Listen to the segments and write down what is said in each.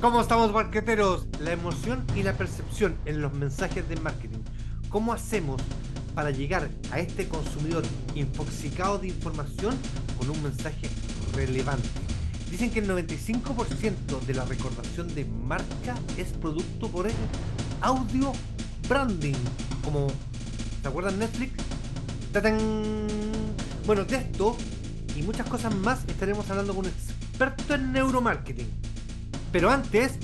¿Cómo estamos, marqueteros? La emoción y la percepción en los mensajes de marketing. ¿Cómo hacemos para llegar a este consumidor infoxicado de información con un mensaje relevante? Dicen que el 95% de la recordación de marca es producto por el audio branding. Como, ¿se acuerdan Netflix? ¡Tatán! Bueno, de esto y muchas cosas más estaremos hablando con un experto en neuromarketing. Pero antes,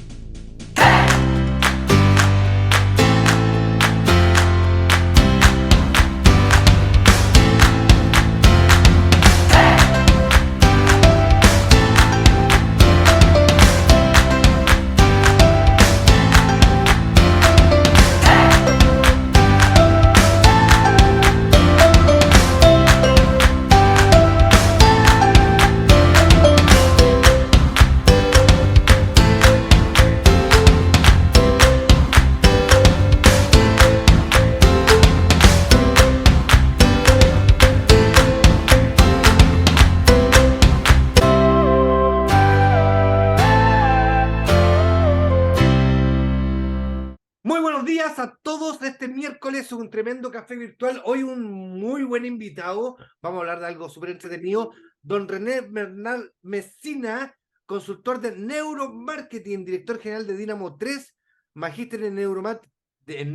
muy buenos días a todos de este miércoles, un tremendo café virtual. Hoy un muy buen invitado. Vamos a hablar de algo súper entretenido. Don René Bernal Mesina, consultor de neuromarketing, director general de Dinamo 3, magíster en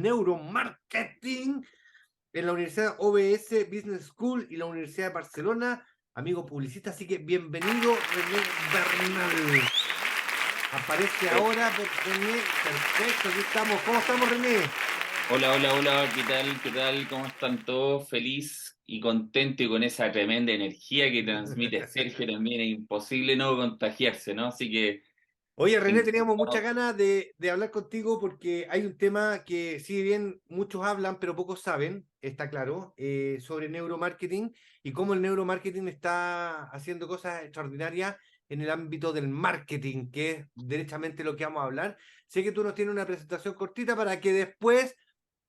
neuromarketing en la Universidad OBS Business School y la Universidad de Barcelona. Amigo publicista, así que bienvenido René Bernal. Aparece ahora René. Perfecto, aquí estamos. ¿Cómo estamos, René? Hola, hola, hola, ¿qué tal? ¿Qué tal? ¿Cómo están todos? Feliz y contento y con esa tremenda energía que transmite Sergio también. Es imposible no contagiarse, ¿no? Así que Oye, René, teníamos muchas encantado. ganas de hablar contigo porque hay un tema que, si bien muchos hablan, pero pocos saben, está claro, sobre neuromarketing y cómo el neuromarketing está haciendo cosas extraordinarias en el ámbito del marketing, que es derechamente lo que vamos a hablar. Sé que tú nos tienes una presentación cortita para que después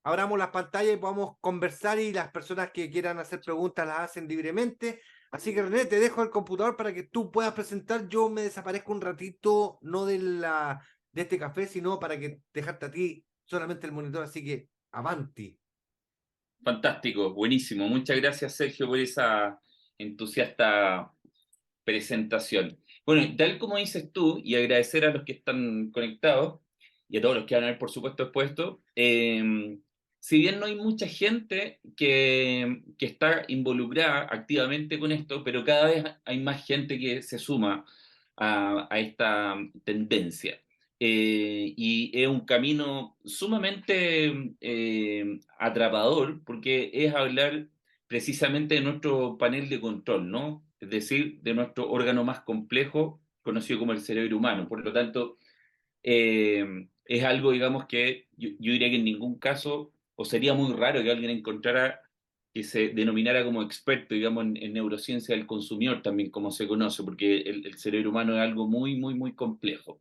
abramos las pantallas y podamos conversar y las personas que quieran hacer preguntas las hacen libremente. Así que René, te dejo el computador para que tú puedas presentar. Yo me desaparezco un ratito, no de este café, sino para que dejarte a ti solamente el monitor. Así que avanti. Fantástico, buenísimo. Muchas gracias, Sergio, por esa entusiasta presentación. Bueno, y tal como dices tú, y agradecer a los que están conectados y a todos los que van a ver, por supuesto, expuesto, si bien no hay mucha gente que está involucrada activamente con esto, pero cada vez hay más gente que se suma a esta tendencia. Y es un camino sumamente atrapador porque es hablar precisamente de nuestro panel de control, ¿no? Es decir, de nuestro órgano más complejo, conocido como el cerebro humano. Por lo tanto, es algo, digamos, que yo diría que en ningún caso, o sería muy raro que alguien encontrara que se denominara como experto, digamos, en neurociencia del consumidor, también como se conoce, porque el cerebro humano es algo muy, muy, muy complejo.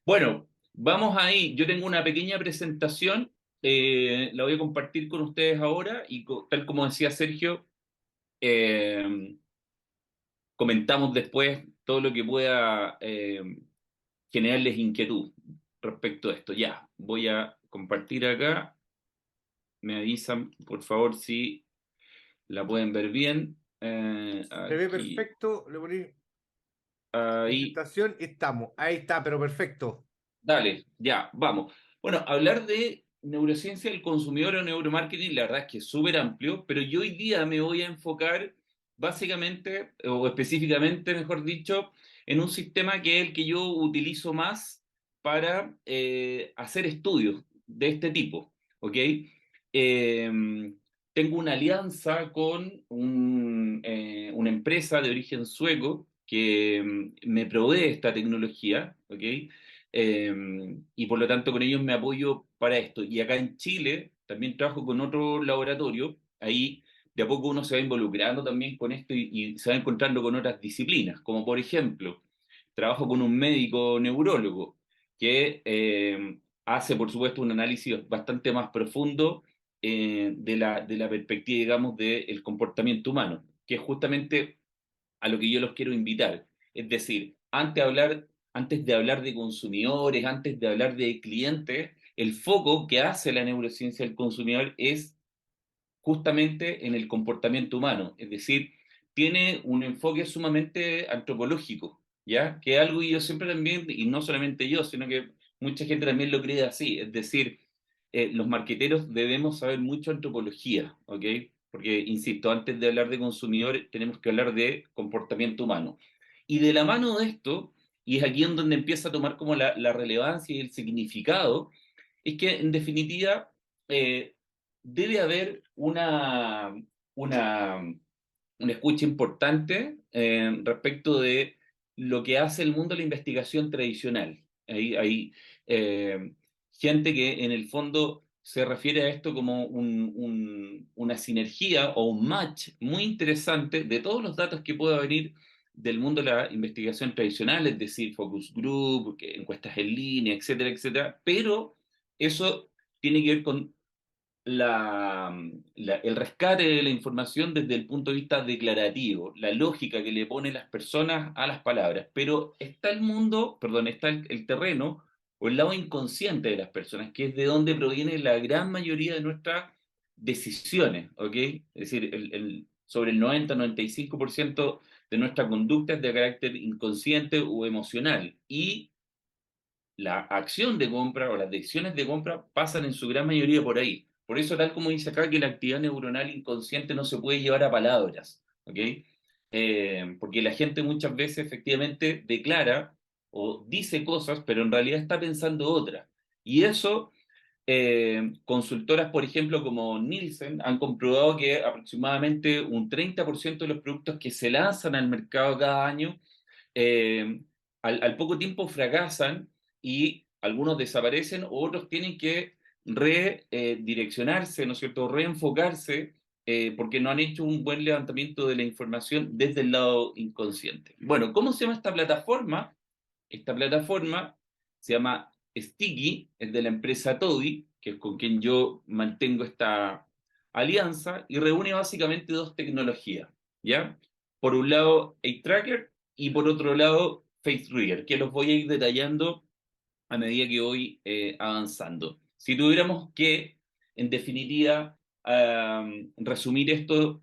Bueno, vamos ahí. Yo tengo una pequeña presentación, la voy a compartir con ustedes ahora y tal como decía Sergio, eh, comentamos después todo lo que pueda generarles inquietud respecto a esto. Ya, voy a compartir acá. Me avisan, por favor, si la pueden ver bien. Se ve Aquí, perfecto. Le poní ahí. presentación y estamos. Ahí está, pero perfecto. Dale, ya, vamos. Bueno, hablar de neurociencia del consumidor o neuromarketing, la verdad es que es súper amplio, pero yo hoy día me voy a enfocar básicamente, o específicamente, mejor dicho, en un sistema que es el que yo utilizo más para hacer estudios de este tipo, ¿ok? Tengo una alianza con una empresa de origen sueco que me provee esta tecnología, ¿ok? Y por lo tanto con ellos me apoyo para esto. Y acá en Chile también trabajo con otro laboratorio, ahí de a poco uno se va involucrando también con esto y se va encontrando con otras disciplinas, como por ejemplo, trabajo con un médico neurólogo que hace por supuesto un análisis bastante más profundo de la perspectiva, digamos, del comportamiento humano, que es justamente a lo que yo los quiero invitar. Es decir, antes de hablar antes de hablar de consumidores, antes de hablar de clientes, el foco que hace la neurociencia del consumidor es justamente en el comportamiento humano, es decir, tiene un enfoque sumamente antropológico, ¿ya? Que es algo que yo siempre también, y no solamente yo, sino que mucha gente también lo cree así, es decir, los marqueteros debemos saber mucho antropología, ¿ok? Porque, insisto, antes de hablar de consumidores, tenemos que hablar de comportamiento humano. Y de la mano de esto, y es aquí en donde empieza a tomar como la relevancia y el significado, es que en definitiva eh, debe haber una, una escucha importante respecto de lo que hace el mundo de la investigación tradicional. Hay gente que en el fondo se refiere a esto como una sinergia o un match muy interesante de todos los datos que pueda venir del mundo de la investigación tradicional, es decir, focus group, encuestas en línea, etcétera, etcétera, pero eso tiene que ver con el rescate de la información desde el punto de vista declarativo, la lógica que le ponen las personas a las palabras. Pero está el mundo, perdón, está el terreno o el lado inconsciente de las personas, que es de donde proviene la gran mayoría de nuestras decisiones, ¿ok? Es decir, sobre el 90-95% de nuestra conducta es de carácter inconsciente o emocional. Y la acción de compra o las decisiones de compra pasan en su gran mayoría por ahí. Por eso, tal como dice acá, que la actividad neuronal inconsciente no se puede llevar a palabras, ¿ok? Porque la gente muchas veces efectivamente declara o dice cosas, pero en realidad está pensando otras. Y eso, consultoras, por ejemplo, como Nielsen, han comprobado que aproximadamente un 30% de los productos que se lanzan al mercado cada año eh, al poco tiempo fracasan y algunos desaparecen, o otros tienen que redireccionarse, ¿no es cierto?, reenfocarse, porque no han hecho un buen levantamiento de la información desde el lado inconsciente. Bueno, ¿cómo se llama esta plataforma? Esta plataforma se llama Sticky, es de la empresa Toby, que es con quien yo mantengo esta alianza, y reúne básicamente dos tecnologías, ¿ya? Por un lado, A-Tracker y por otro lado, FaceRigger, que los voy a ir detallando a medida que voy avanzando. Si tuviéramos que, en definitiva, resumir esto,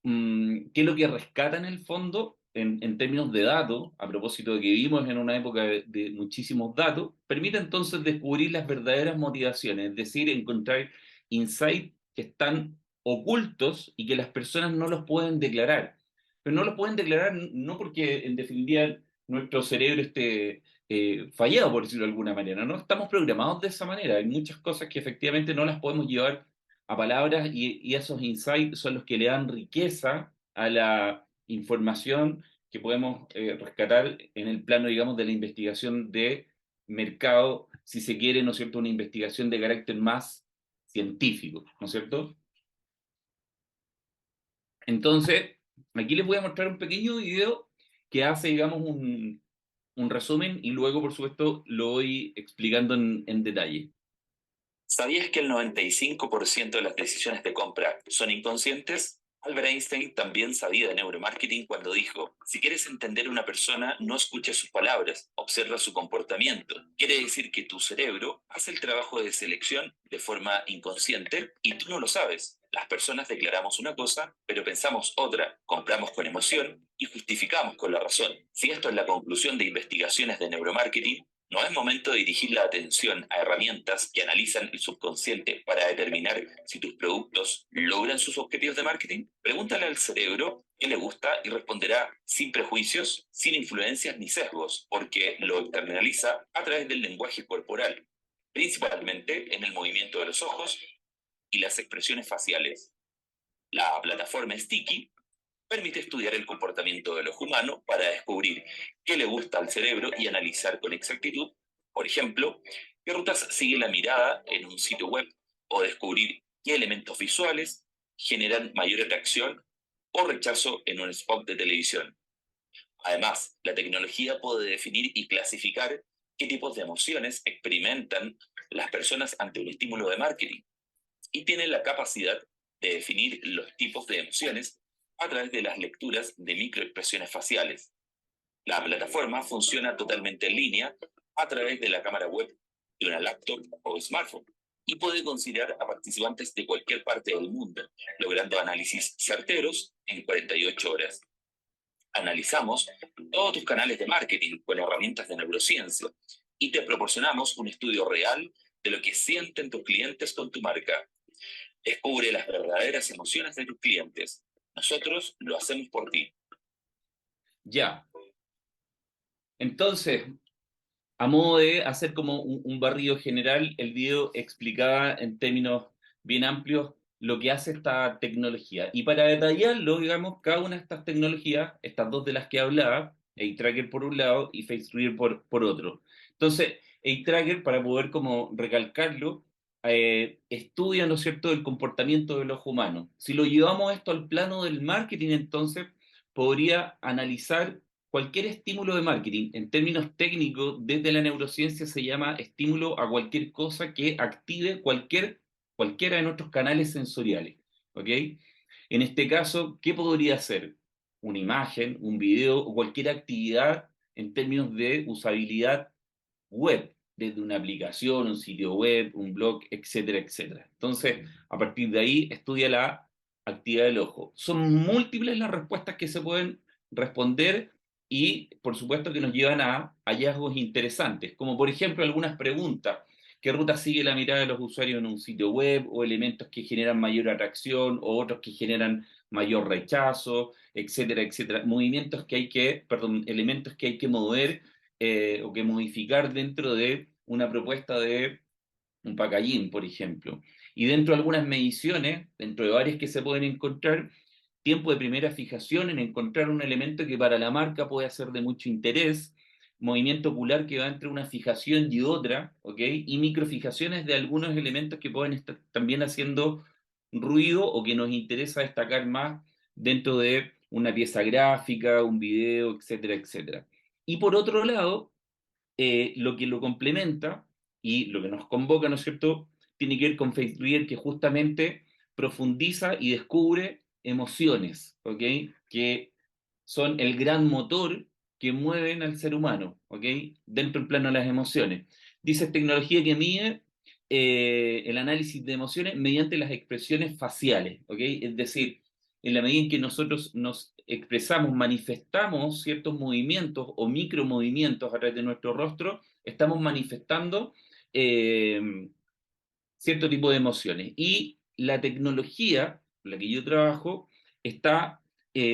¿qué es lo que rescata en el fondo en términos de datos, a propósito de que vivimos en una época de muchísimos datos? Permite entonces descubrir las verdaderas motivaciones, es decir, encontrar insights que están ocultos y que las personas no los pueden declarar. Pero no los pueden declarar no porque, en definitiva, nuestro cerebro esté fallado, por decirlo de alguna manera, ¿no? Estamos programados de esa manera. Hay muchas cosas que efectivamente no las podemos llevar a palabras y esos insights son los que le dan riqueza a la información que podemos rescatar en el plano, digamos, de la investigación de mercado, si se quiere, ¿no es cierto?, una investigación de carácter más científico, ¿no es cierto? Entonces, aquí les voy a mostrar un pequeño video que hace, digamos, un resumen y luego, por supuesto, lo voy explicando en detalle. ¿Sabías que el 95% de las decisiones de compra son inconscientes? Albert Einstein también sabía de neuromarketing cuando dijo, si quieres entender a una persona, no escuches sus palabras, observa su comportamiento. Quiere decir que tu cerebro hace el trabajo de selección de forma inconsciente y tú no lo sabes. Las personas declaramos una cosa, pero pensamos otra, compramos con emoción y justificamos con la razón. Si esto es la conclusión de investigaciones de neuromarketing, ¿no es momento de dirigir la atención a herramientas que analizan el subconsciente para determinar si tus productos logran sus objetivos de marketing? Pregúntale al cerebro qué le gusta y responderá sin prejuicios, sin influencias ni sesgos, porque lo externaliza a través del lenguaje corporal, principalmente en el movimiento de los ojos y las expresiones faciales. La plataforma Sticky permite estudiar el comportamiento del ojo humano para descubrir qué le gusta al cerebro y analizar con exactitud, por ejemplo, qué rutas sigue la mirada en un sitio web o descubrir qué elementos visuales generan mayor atracción o rechazo en un spot de televisión. Además, la tecnología puede definir y clasificar qué tipos de emociones experimentan las personas ante un estímulo de marketing y tiene la capacidad de definir los tipos de emociones a través de las lecturas de microexpresiones faciales. La plataforma funciona totalmente en línea a través de la cámara web de una laptop o smartphone y puede considerar a participantes de cualquier parte del mundo, logrando análisis certeros en 48 horas. Analizamos todos tus canales de marketing con herramientas de neurociencia y te proporcionamos un estudio real de lo que sienten tus clientes con tu marca. Descubre las verdaderas emociones de tus clientes. Nosotros lo hacemos por ti. Ya. Entonces, a modo de hacer como un barrido general, el video explicaba en términos bien amplios lo que hace esta tecnología. Y para detallarlo, digamos, cada una de estas tecnologías, estas dos de las que hablaba, A-Tracker por un lado y FaceReader por otro. Entonces, A-Tracker, para poder como recalcarlo, estudia, ¿no es cierto?, el comportamiento del ojo humano. Si lo llevamos esto al plano del marketing, entonces podría analizar cualquier estímulo de marketing. En términos técnicos, desde la neurociencia se llama estímulo a cualquier cosa que active cualquiera de nuestros canales sensoriales. ¿Ok? En este caso, ¿qué podría ser? Una imagen, un video o cualquier actividad en términos de usabilidad web, desde una aplicación, un sitio web, un blog, etcétera, etcétera. Entonces, a partir de ahí, estudia la actividad del ojo. Son múltiples las respuestas que se pueden responder y, por supuesto, que nos llevan a hallazgos interesantes, como por ejemplo algunas preguntas. ¿Qué ruta sigue la mirada de los usuarios en un sitio web? O elementos que generan mayor atracción o otros que generan mayor rechazo, etcétera, etcétera. Elementos que hay que mover o que modificar dentro de una propuesta de un packaging, por ejemplo. Y dentro de algunas mediciones, dentro de varias que se pueden encontrar, tiempo de primera fijación en encontrar un elemento que para la marca puede ser de mucho interés, movimiento ocular que va entre una fijación y otra, ¿ok? Y microfijaciones de algunos elementos que pueden estar también haciendo ruido o que nos interesa destacar más dentro de una pieza gráfica, un video, etcétera, etcétera. Y por otro lado, lo que lo complementa y lo que nos convoca, ¿no es cierto?, tiene que ver con FaceReader, que justamente profundiza y descubre emociones, ¿ok? Que son el gran motor que mueven al ser humano, ¿ok? Dentro del plano de las emociones. Dice tecnología que mide el análisis de emociones mediante las expresiones faciales, ¿ok? Es decir, en la medida en que nosotros nos expresamos, manifestamos ciertos movimientos o micromovimientos a través de nuestro rostro, estamos manifestando cierto tipo de emociones. Y la tecnología, la que yo trabajo, está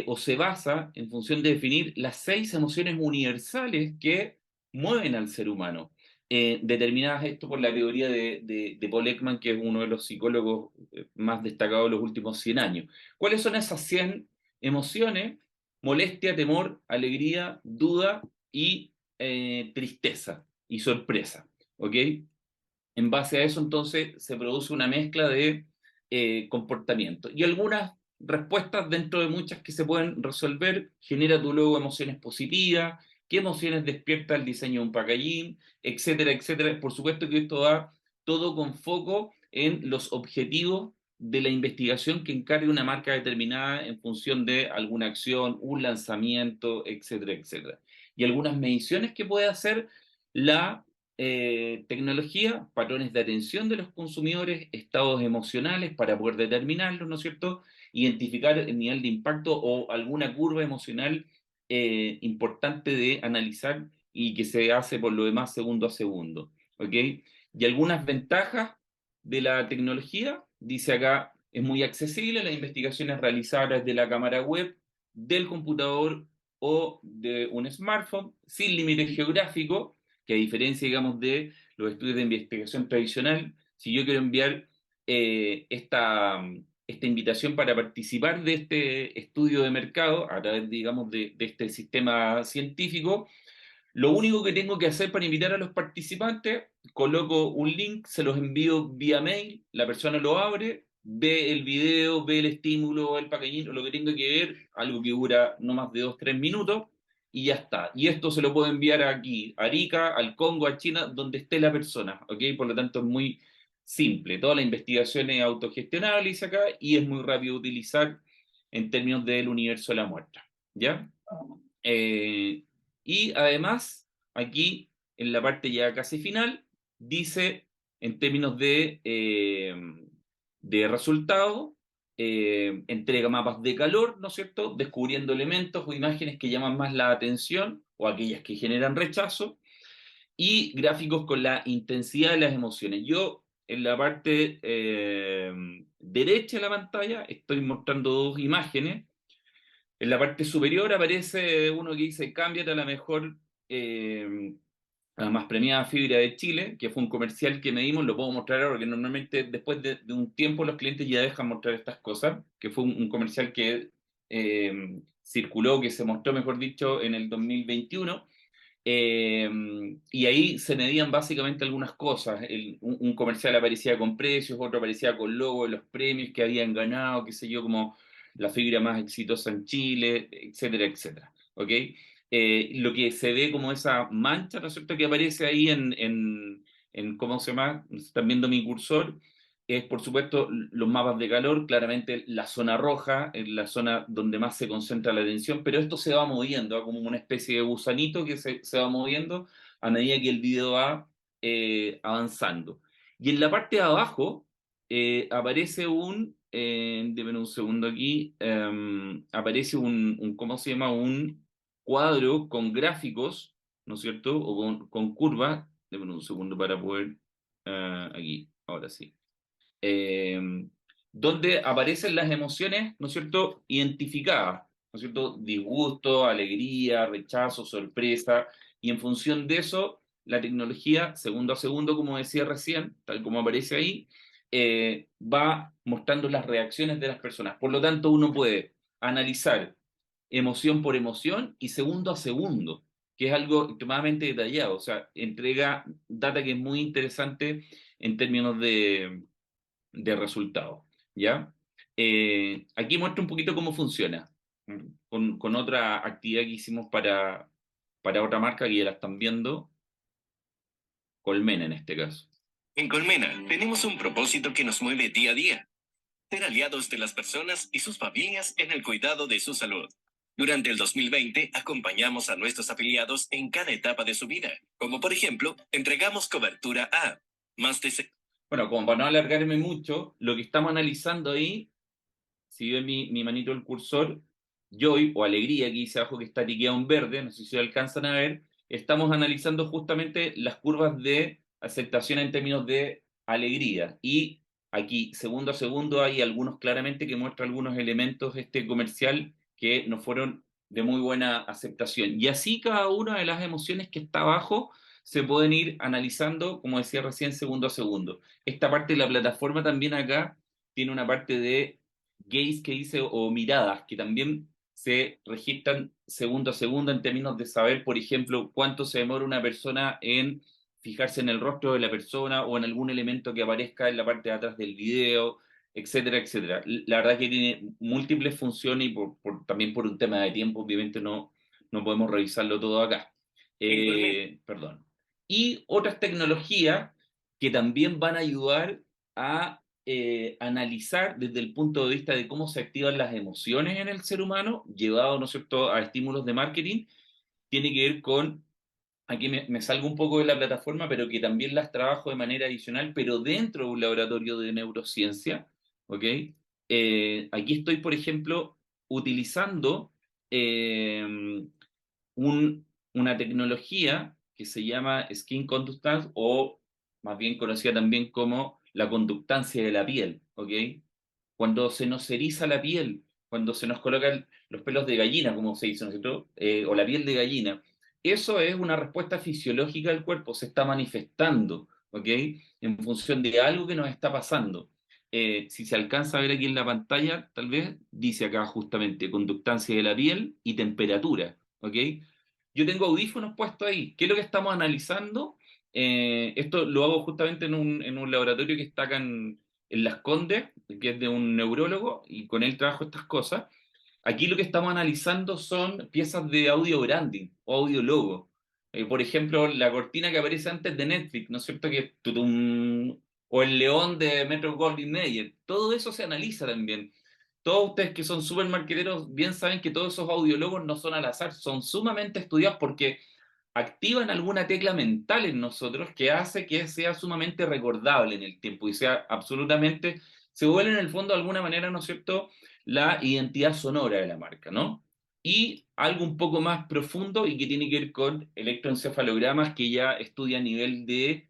o se basa en función de definir las 6 emociones universales que mueven al ser humano. Determinadas esto por la teoría de Paul Ekman, que es uno de los psicólogos más destacados de los últimos 100 años. ¿Cuáles son esas 100 emociones? Molestia, temor, alegría, duda y tristeza y sorpresa. ¿Ok? En base a eso, entonces, se produce una mezcla de comportamiento. Y algunas respuestas dentro de muchas que se pueden resolver, genera tú luego emociones positivas, qué emociones despierta el diseño de un packaging, etcétera, etcétera. Por supuesto que esto va todo con foco en los objetivos de la investigación que encargue una marca determinada en función de alguna acción, un lanzamiento, etcétera, etcétera. Y algunas mediciones que puede hacer la tecnología, patrones de atención de los consumidores, estados emocionales para poder determinarlos, ¿no es cierto? Identificar el nivel de impacto o alguna curva emocional importante de analizar y que se hace por lo demás segundo a segundo, ¿ok? Y algunas ventajas de la tecnología, dice acá, es muy accesible, las investigaciones realizadas desde la cámara web, del computador o de un smartphone, sin límite geográfico, que a diferencia, digamos, de los estudios de investigación tradicional, si yo quiero enviar esta invitación para participar de este estudio de mercado a través, digamos, de este sistema científico, lo único que tengo que hacer para invitar a los participantes, coloco un link, se los envío vía mail, la persona lo abre, ve el video, ve el estímulo, el pequeñito, lo que tengo que ver, algo que dura no más de 2 o 3 minutos, y ya está. Y esto se lo puedo enviar aquí, a Arica, al Congo, a China, donde esté la persona, ¿ok? Por lo tanto es muy simple. Toda la investigación es autogestionable, dice acá, y es muy rápido de utilizar en términos del universo de la muestra, ¿ya? Eh, Y además, aquí en la parte ya casi final, dice en términos de resultado, entrega mapas de calor, ¿no es cierto? Descubriendo elementos o imágenes que llaman más la atención o aquellas que generan rechazo, y gráficos con la intensidad de las emociones. Yo en la parte derecha de la pantalla estoy mostrando dos imágenes. En la parte superior aparece uno que dice cámbiate a la mejor, a la más premiada fibra de Chile, que fue un comercial que medimos, lo puedo mostrar ahora, porque normalmente después de un tiempo los clientes ya dejan mostrar estas cosas, que fue un comercial que circuló, que se mostró, mejor dicho, en el 2021. Y ahí se medían básicamente algunas cosas. Un comercial aparecía con precios, otro aparecía con logo de los premios que habían ganado, qué sé yo, como la fibra más exitosa en Chile, etcétera, etcétera. ¿Ok? Lo que se ve como esa mancha, ¿no es cierto?, que aparece ahí en ¿cómo se llama? Están viendo mi cursor, es por supuesto los mapas de calor, claramente la zona roja, es la zona donde más se concentra la atención, pero esto se va moviendo, ¿va? Como una especie de gusanito que se va moviendo a medida que el video va avanzando. Y en la parte de abajo aparece deme un segundo aquí, aparece ¿cómo se llama? Un cuadro con gráficos, ¿no es cierto? O con curvas, deme un segundo para poder, aquí, ahora sí, eh, donde aparecen las emociones, ¿no es cierto?, identificadas, ¿no es cierto?, disgusto, alegría, rechazo, sorpresa, y en función de eso, la tecnología, segundo a segundo, como decía recién, tal como aparece ahí, va mostrando las reacciones de las personas. Por lo tanto, uno puede analizar emoción por emoción y segundo a segundo, que es algo extremadamente detallado, o sea, entrega data que es muy interesante en términos de resultados, ¿ya? Aquí muestro un poquito cómo funciona, con otra actividad que hicimos para otra marca que ya la están viendo, Colmena en este caso. En Colmena tenemos un propósito que nos mueve día a día: ser aliados de las personas y sus familias en el cuidado de su salud. Durante el 2020 acompañamos a nuestros afiliados en cada etapa de su vida, como por ejemplo, entregamos cobertura a más de Bueno, como para no alargarme mucho, lo que estamos analizando ahí, si ven mi manito el cursor, Joy o Alegría, aquí dice abajo que está tiqueado en verde, no sé si alcanzan a ver, estamos analizando justamente las curvas de aceptación en términos de alegría. Y aquí, segundo a segundo, hay algunos claramente que muestran algunos elementos este comercial que no fueron de muy buena aceptación. Y así cada una de las emociones que está abajo se pueden ir analizando, como decía recién, segundo a segundo. Esta parte de la plataforma también acá tiene una parte de gaze que dice o miradas que también se registran segundo a segundo en términos de saber, por ejemplo, cuánto se demora una persona en fijarse en el rostro de la persona o en algún elemento que aparezca en la parte de atrás del video, etcétera, etcétera. La verdad que tiene múltiples funciones y también por un tema de tiempo, obviamente no podemos revisarlo todo acá. Perdón. Y otras tecnologías que también van a ayudar a analizar desde el punto de vista de cómo se activan las emociones en el ser humano, llevado, ¿no es cierto?, a estímulos de marketing, tiene que ver con, aquí me salgo un poco de la plataforma, pero que también las trabajo de manera adicional, pero dentro de un laboratorio de neurociencia, ¿ok? Aquí estoy, por ejemplo, utilizando una tecnología que se llama skin conductance, o más bien conocida también como la conductancia de la piel, ¿ok? Cuando se nos eriza la piel, cuando se nos colocan los pelos de gallina, como se dice, ¿no es cierto? O la piel de gallina, eso es una respuesta fisiológica del cuerpo, se está manifestando, ¿ok? En función de algo que nos está pasando. Si se alcanza a ver aquí en la pantalla, tal vez dice acá justamente conductancia de la piel y temperatura, ¿ok? Yo tengo audífonos puestos ahí. ¿Qué es lo que estamos analizando? Esto lo hago justamente en un laboratorio que está acá en Las Condes, que es de un neurólogo, y con él trabajo estas cosas. Aquí lo que estamos analizando son piezas de audio branding o audio logo. Por ejemplo, la cortina que aparece antes de Netflix, ¿no es cierto? Que es tutum, o el león de Metro Goldwyn Mayer. Todo eso se analiza también. todos ustedes que son súper marqueteros bien saben que todos esos audiólogos no son al azar, son sumamente estudiados porque activan alguna tecla mental en nosotros que hace que sea sumamente recordable en el tiempo y sea absolutamente, se vuelve en el fondo de alguna manera, ¿no es cierto?, la identidad sonora de la marca, ¿no? Y algo un poco más profundo y que tiene que ver con electroencefalogramas que ya estudia a nivel de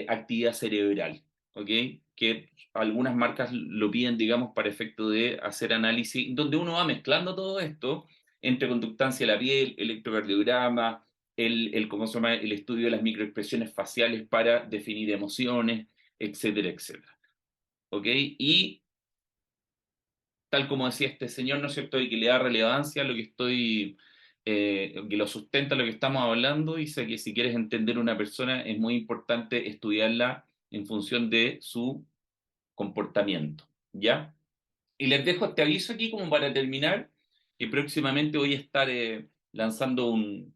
actividad cerebral, ¿ok? Que algunas marcas lo piden, digamos, para efecto de hacer análisis, donde uno va mezclando todo esto entre conductancia de la piel, electrocardiograma, ¿cómo se llama? El estudio de las microexpresiones faciales para definir emociones, etcétera, etcétera, ¿ok? Y tal como decía este señor, ¿no es cierto?, y que le da relevancia a lo que que lo sustenta lo que estamos hablando, dice que si quieres entender una persona es muy importante estudiarla en función de su comportamiento, ¿ya? Y les dejo este aviso aquí como para terminar, que próximamente voy a estar lanzando un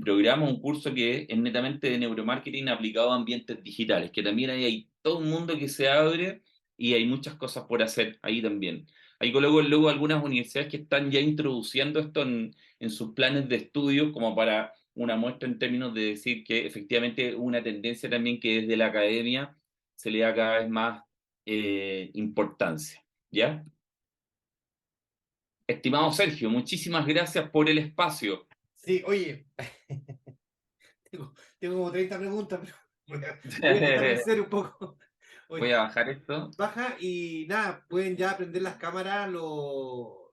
programa, un curso que es netamente de neuromarketing aplicado a ambientes digitales, que también ahí hay todo un mundo que se abre y hay muchas cosas por hacer ahí también. Ahí coloco luego algunas universidades que están ya introduciendo esto en sus planes de estudio como para una muestra en términos de decir que efectivamente una tendencia también que desde la academia se le da cada vez más importancia. ¿Ya? Estimado Sergio, muchísimas gracias por el espacio. Sí, oye, tengo como 30 preguntas, pero voy a tratar de ser un poco. Voy Oye, a bajar esto. baja y nada, pueden ya aprender las cámaras lo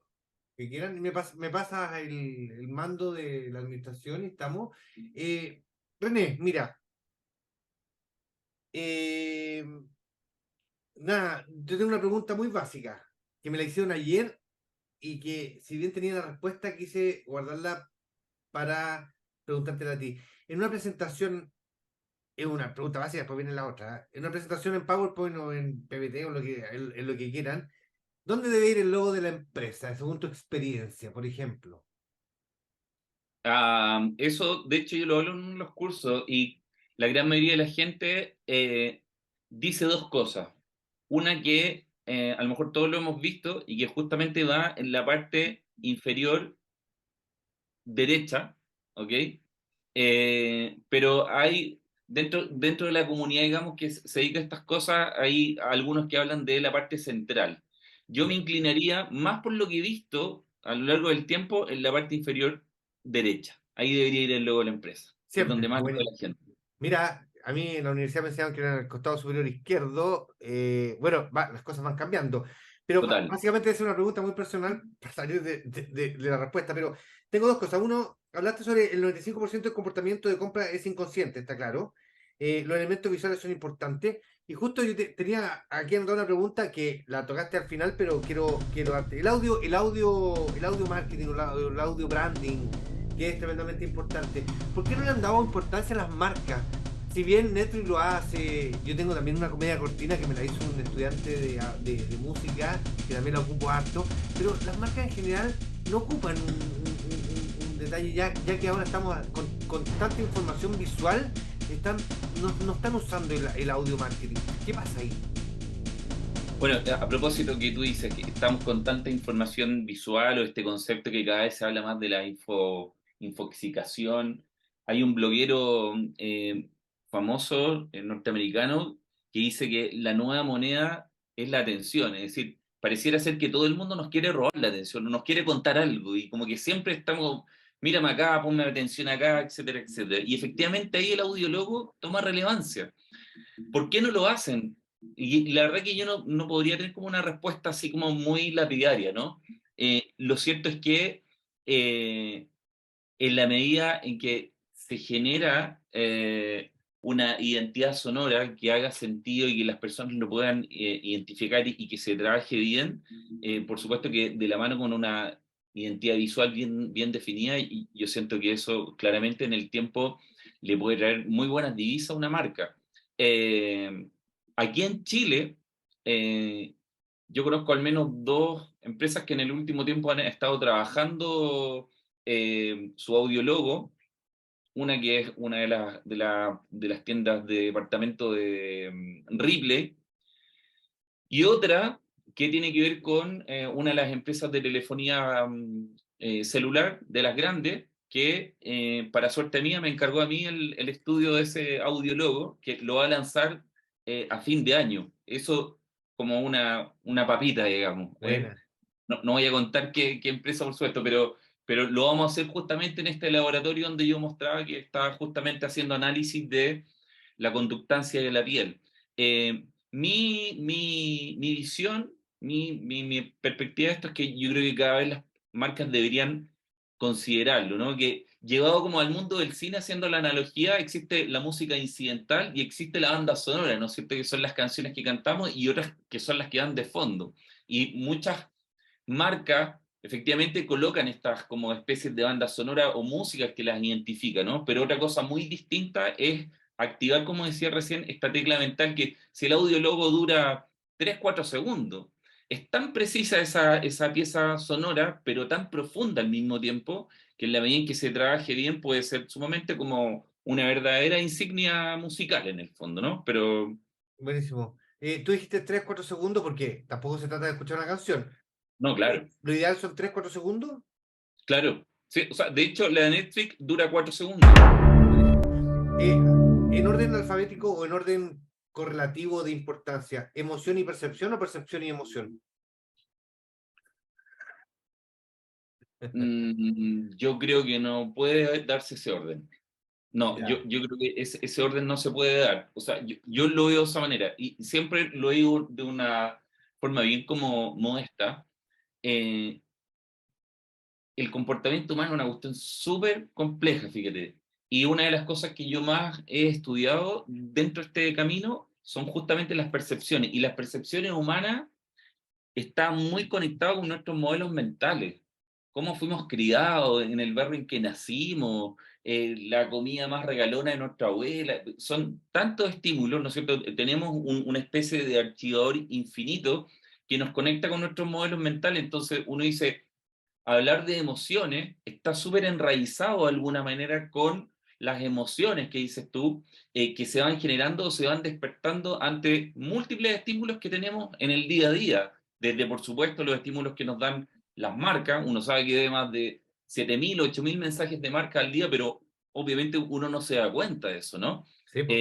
que quieran. Y me pasas el mando de la administración y estamos. Eh, René, mira, eh, nada, yo tengo una pregunta muy básica que me la hicieron ayer y que si bien tenía la respuesta quise guardarla para preguntártela a ti. En una presentación, es una pregunta básica, después viene la otra. En una presentación en PowerPoint o en PPT o en lo que quieran, ¿dónde debe ir el logo de la empresa, según tu experiencia, por ejemplo? Eso, de hecho, yo lo hablo en los cursos y la gran mayoría de la gente dice dos cosas. Una que a lo mejor todos lo hemos visto y que justamente va en la parte inferior derecha, ¿ok? Pero hay, dentro de la comunidad, digamos, que se dedica a estas cosas, hay algunos que hablan de la parte central. Yo me Ya. inclinaría más por lo que he visto a lo largo del tiempo en la parte inferior derecha. Ahí debería ir el logo de la empresa, que es donde Siempre, más lo ve bueno. la gente. Mira, a mí en la universidad me enseñaron que era en el costado superior izquierdo. Bueno, las cosas van cambiando. Pero Total, básicamente es una pregunta muy personal para salir de la respuesta. Pero tengo dos cosas. Uno, hablaste sobre el 95% del comportamiento de compra es inconsciente, está claro. Los elementos visuales son importantes. Y justo yo tenía aquí anotado una pregunta que la tocaste al final, pero quiero darte. El audio marketing, el audio branding, que es tremendamente importante. ¿Por qué no le han dado importancia a las marcas? Si bien Netflix lo hace, yo tengo también una comedia cortina que me la hizo un estudiante de música, que también la ocupo harto, pero las marcas en general no ocupan un detalle, ya que ahora estamos con tanta información visual, no están usando el audio marketing. ¿Qué pasa ahí? bueno, a propósito que tú dices que estamos con tanta información visual o este concepto que cada vez se habla más de la infoxicación, hay un bloguero famoso norteamericano que dice que la nueva moneda es la atención, es decir, pareciera ser que todo el mundo nos quiere robar la atención, nos quiere contar algo y como que siempre estamos, mírame acá, ponme atención acá, etcétera, etcétera. Y efectivamente ahí el audiólogo toma relevancia. ¿Por qué no lo hacen? Y la verdad que yo no podría tener como una respuesta así como muy lapidaria, ¿no? Lo cierto es que eh, en la medida en que se genera una identidad sonora que haga sentido y que las personas lo puedan identificar y que se trabaje bien, por supuesto que de la mano con una identidad visual bien definida, y yo siento que eso claramente en el tiempo le puede traer muy buenas divisas a una marca. Eh, Aquí en Chile, eh, yo conozco al menos dos empresas que en el último tiempo han estado trabajando su audiólogo, una que es una de las tiendas de departamento de Ripley, y otra que tiene que ver con una de las empresas de telefonía celular, de las grandes, que para suerte mía me encargó a mí el estudio de ese audiólogo, que lo va a lanzar a fin de año. Eso como una papita, digamos. Buena. No voy a contar qué empresa, por supuesto, pero lo vamos a hacer justamente en este laboratorio donde yo mostraba que estaba justamente haciendo análisis de la conductancia de la piel. Mi visión, mi perspectiva de esto es que yo creo que cada vez las marcas deberían considerarlo, ¿no? Que llevado como al mundo del cine, haciendo la analogía, existe la música incidental y existe la banda sonora, ¿no es cierto? Que son las canciones que cantamos y otras que son las que van de fondo. Y muchas marcas efectivamente colocan estas como especies de bandas sonoras o músicas que las identifican, ¿no? Pero otra cosa muy distinta es activar, como decía recién, esta tecla mental que si el audiólogo dura 3 4 segundos, es tan precisa esa pieza sonora, pero tan profunda al mismo tiempo, que en la medida en que se trabaje bien puede ser sumamente como una verdadera insignia musical en el fondo, ¿no? Pero Buenísimo. Tú dijiste 3, 4 segundos porque tampoco se trata de escuchar una canción. no, claro, Lo ideal son 3, 4 segundos. claro. Sí, o sea, de hecho, la de Netflix dura 4 segundos. Buenísimo. Eh, en orden alfabético o en orden correlativo de importancia, ¿emoción y percepción o percepción y emoción? Yo creo que no puede darse ese orden. No, Ya. yo creo que ese orden no se puede dar. O sea, yo lo veo de esa manera y siempre lo digo de una forma bien como modesta. Eh, el comportamiento humano es una cuestión súper compleja, fíjate. Y una de las cosas que yo más he estudiado dentro de este camino son justamente las percepciones. Y las percepciones humanas está muy conectado con nuestros modelos mentales. Cómo fuimos criados en el barrio en que nacimos, la comida más regalona de nuestra abuela. Son tantos estímulos, ¿no es cierto? Tenemos una especie de archivador infinito que nos conecta con nuestros modelos mentales. Entonces uno dice, hablar de emociones está súper enraizado de alguna manera con las emociones que dices tú, que se van generando o se van despertando ante múltiples estímulos que tenemos en el día a día. Desde, por supuesto, los estímulos que nos dan las marcas. Uno sabe que debe más de 7.000, 8.000 mensajes de marca al día, pero obviamente uno no se da cuenta de eso, ¿no? Sí, po.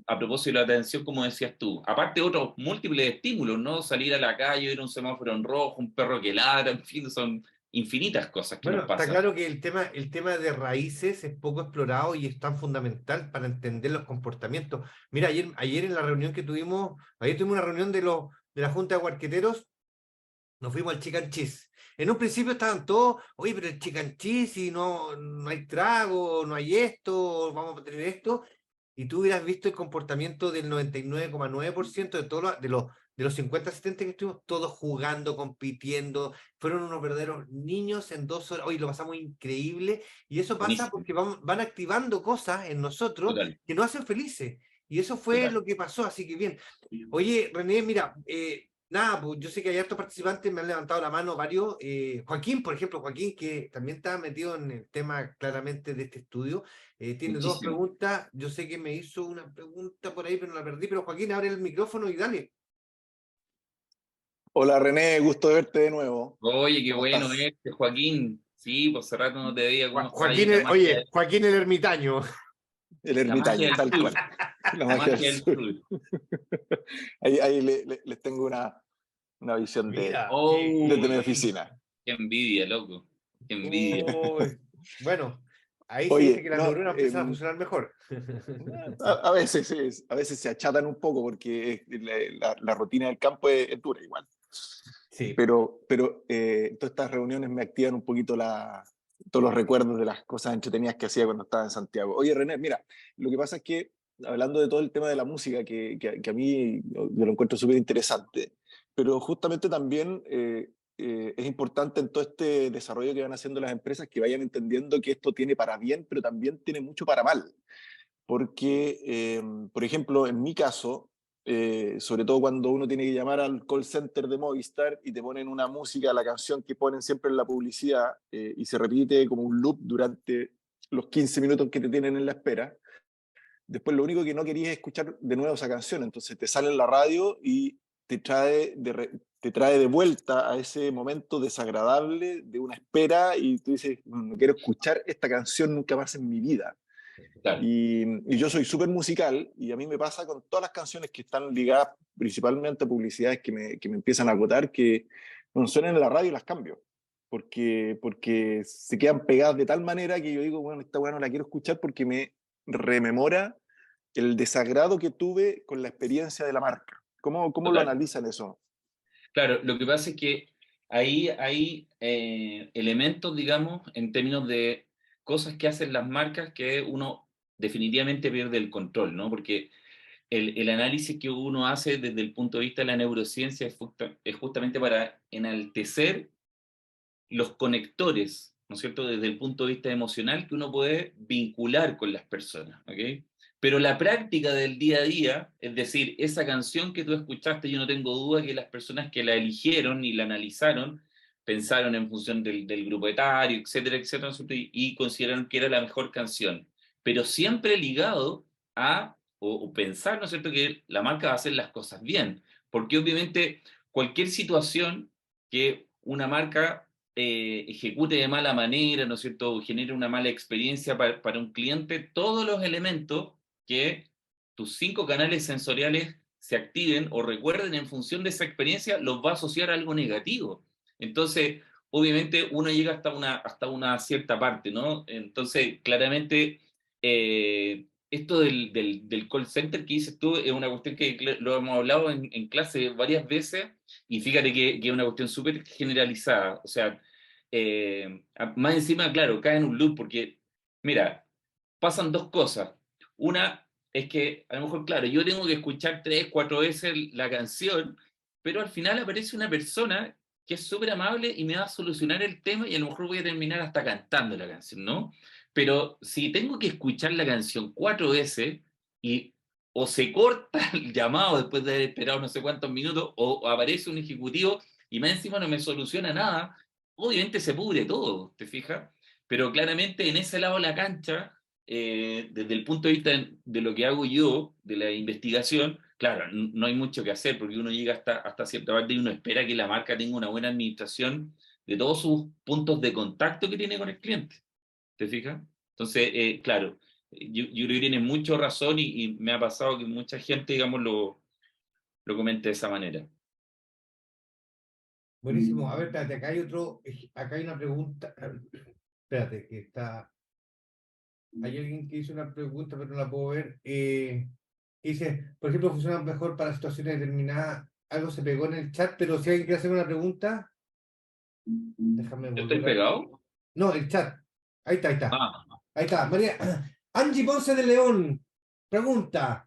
A propósito de la atención, como decías tú, aparte otros múltiples estímulos, ¿no? Salir a la calle, ver un semáforo en rojo, un perro que ladra, en fin, son infinitas cosas que nos Bueno, está pasan. claro que el tema de raíces es poco explorado y es tan fundamental para entender los comportamientos. Mira, ayer en la reunión que tuvimos, ayer tuvimos una reunión de la Junta de Huarqueteros, nos fuimos al Chicken Cheese. En un principio estaban todos, oye, pero el Chicken Cheese y no hay trago, no hay esto, vamos a tener esto. Y tú hubieras visto el comportamiento del 99,9% de todos de los 50 70 que estuvimos, todos jugando, compitiendo, fueron unos verdaderos niños en 2 horas. Oye, lo pasamos increíble. Y eso pasa Buenísimo, porque van activando cosas en nosotros total, que nos hacen felices. Y eso fue total. lo que pasó, así que bien. Oye, René, mira, nada, pues yo sé que hay hartos participantes, me han levantado la mano varios. Joaquín, por ejemplo, Joaquín, que también está metido en el tema claramente de este estudio, tiene dos Muchísimo. preguntas. Yo sé que me hizo una pregunta por ahí, pero no la perdí. Pero Joaquín, abre el micrófono y dale. Hola René, gusto de verte de nuevo. Oye, qué ¿Cómo bueno estás? Joaquín. Sí, pues hace rato no te veía cómo está ahí Joaquín, la magia, oye, Joaquín el ermitaño. El la magia ermitaño, del tal sur, cual. La la magia del magia del sur. sur. Ahí les tengo una visión Mira, Oh, desde mi oficina. qué envidia, loco. Qué envidia. uy, bueno, ahí se dice Oye, que las no, neuronas empiezan a funcionar mejor. a veces, a veces se achatan un poco porque la rutina del campo es dura igual. Sí, Pero todas estas reuniones me activan un poquito todos los recuerdos de las cosas entretenidas que hacía cuando estaba en Santiago. Oye, René, mira, lo que pasa es que, hablando de todo el tema de la música, que a mí yo lo encuentro súper interesante, pero justamente también es importante en todo este desarrollo que van haciendo las empresas que vayan entendiendo que esto tiene para bien, pero también tiene mucho para mal. Porque, por ejemplo, en mi caso, sobre todo cuando uno tiene que llamar al call center de Movistar y te ponen una música, la canción que ponen siempre en la publicidad, y se repite como un loop durante los 15 minutos que te tienen en la espera, después lo único que no querías es escuchar de nuevo esa canción, entonces te sale en la radio y te trae te trae de vuelta a ese momento desagradable de una espera y tú dices, no quiero escuchar esta canción nunca más en mi vida. Claro, Y yo soy súper musical y a mí me pasa con todas las canciones que están ligadas principalmente a publicidades que me empiezan a agotar, que cuando suenan en la radio las cambio. Porque se quedan pegadas de tal manera que yo digo, bueno, esta weá no la quiero escuchar porque me rememora el desagrado que tuve con la experiencia de la marca. ¿Cómo lo total. analizan eso? Claro, lo que pasa es que ahí hay elementos, digamos, en términos de cosas que hacen las marcas que uno definitivamente pierde el control, ¿no? Porque el análisis que uno hace desde el punto de vista de la neurociencia es justamente para enaltecer los conectores, ¿no es cierto?, desde el punto de vista emocional que uno puede vincular con las personas, ¿ok? Pero la práctica del día a día, es decir, esa canción que tú escuchaste, yo no tengo duda que las personas que la eligieron y la analizaron, pensaron en función del grupo etario, etcétera, etcétera, ¿no es cierto? Y consideraron que era la mejor canción, pero siempre ligado a, o pensar, ¿no es cierto?, que la marca va a hacer las cosas bien, porque obviamente cualquier situación que una marca ejecute de mala manera, ¿no es cierto?, o genere una mala experiencia para un cliente, todos los elementos que tus 5 canales sensoriales se activen o recuerden en función de esa experiencia, los va a asociar a algo negativo. Entonces, obviamente, uno llega hasta una cierta parte, ¿no? Entonces, claramente, esto del call center que dices tú es una cuestión que lo hemos hablado en clase varias veces y fíjate que es una cuestión súper generalizada. O sea, más encima, claro, cae en un loop porque, mira, pasan dos cosas. Una es que, a lo mejor, claro, yo tengo que escuchar 3, 4 veces la canción, pero al final aparece una persona que es súper amable y me va a solucionar el tema y a lo mejor voy a terminar hasta cantando la canción, ¿no? Pero si tengo que escuchar la canción 4 veces y o se corta el llamado después de haber esperado no sé cuántos minutos o aparece un ejecutivo y más encima no me soluciona nada, obviamente se pudre todo, ¿te fijas? Pero claramente en ese lado de la cancha, desde el punto de vista de lo que hago yo, de la investigación, claro, no hay mucho que hacer porque uno llega hasta cierta parte y uno espera que la marca tenga una buena administración de todos sus puntos de contacto que tiene con el cliente, ¿te fijas? Entonces, claro, yo creo que tiene mucha razón y me ha pasado que mucha gente, digamos, lo comenta de esa manera. Buenísimo. A ver, espérate, acá hay una pregunta. Espérate, hay alguien que hizo una pregunta, pero no la puedo ver. Que dice, por ejemplo, funciona mejor para situaciones determinadas. Algo se pegó en el chat, pero si alguien quiere hacer una pregunta, déjame ¿Yo estoy volver a... pegado? No, el chat. Ahí está, ahí está. Ah, Ahí está. María, Angie Ponce de León pregunta.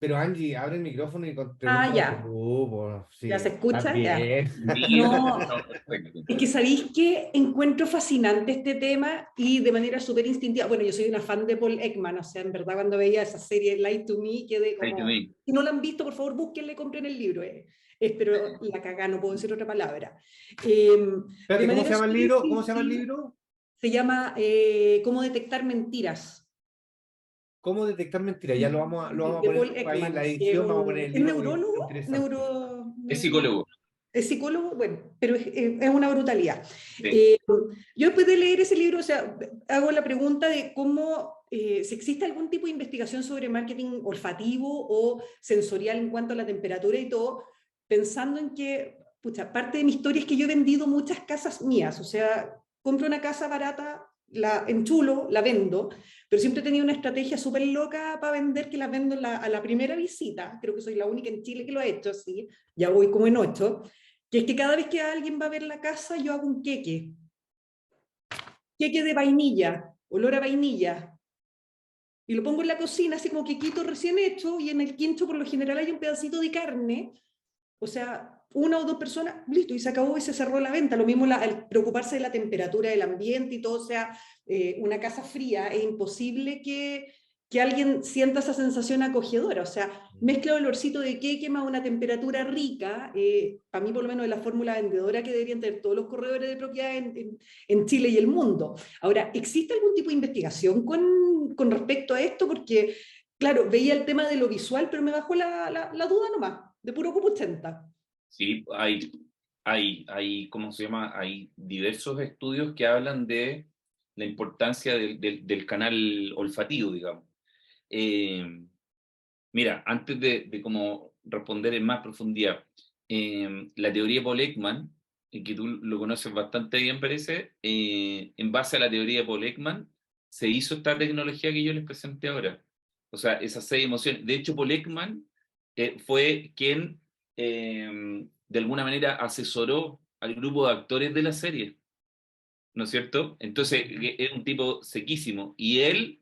Pero Angie, abre el micrófono y Ah, pregunta ya. tú, pues, ¿Ya se sí, escucha? Ya. también. mira, No, no, perfecto. es que sabéis que encuentro fascinante este tema y de manera súper instintiva. Bueno, yo soy una fan de Paul Ekman, o sea, en verdad cuando veía esa serie Lie to Me quedé Ahí te como... vi. Si no la han visto, por favor, búsquenle, compren el libro. Pero la cagá, no puedo decir otra palabra. De Espérate, ¿cómo se manera llama el súper libro? ¿Cómo se llama el instintiva, libro? se llama Cómo detectar mentiras. ¿Cómo detectar mentiras? Ya lo vamos a De poner Paul ahí en Ekman, la que es edición, vamos a poner el es libro porque es neurólogo, interesante. Es psicólogo. es psicólogo, bueno, pero es una brutalidad. Sí. Yo después de leer ese libro, o sea, hago la pregunta de cómo, si existe algún tipo de investigación sobre marketing olfativo o sensorial en cuanto a la temperatura y todo, pensando en que, pucha, parte de mi historia es que yo he vendido muchas casas mías, o sea, compro una casa barata, la enchulo, la vendo, pero siempre he tenido una estrategia súper loca para vender que las vendo a la primera visita, creo que soy la única en Chile que lo ha hecho así, ya voy como en 8, que es que cada vez que alguien va a ver la casa yo hago un queque de vainilla, olor a vainilla, y lo pongo en la cocina así como quequito recién hecho, y en el quincho por lo general hay un pedacito de carne, o sea, una o dos personas, listo, y se acabó y se cerró la venta. Lo mismo el preocuparse de la temperatura del ambiente y todo, o sea, una casa fría, es imposible que alguien sienta esa sensación acogedora. O sea, mezcla olorcito de queque más una temperatura rica, para mí por lo menos es la fórmula vendedora que deberían tener todos los corredores de propiedad en Chile y el mundo. Ahora, ¿existe algún tipo de investigación con respecto a esto? Porque, claro, veía el tema de lo visual, pero me bajó la duda nomás, de puro como 80. Sí, ¿cómo se llama? Hay diversos estudios que hablan de la importancia del canal olfativo, digamos. Eh, Mira, antes de como responder en más profundidad, la teoría de Paul Ekman, que tú lo conoces bastante bien, parece, en base a la teoría de Paul Ekman, se hizo esta tecnología que yo les presenté ahora. O sea, esas 6 emociones. De hecho, Paul Ekman fue quien, de alguna manera, asesoró al grupo de actores de la serie, ¿no es cierto? Entonces, es un tipo sequísimo. Y él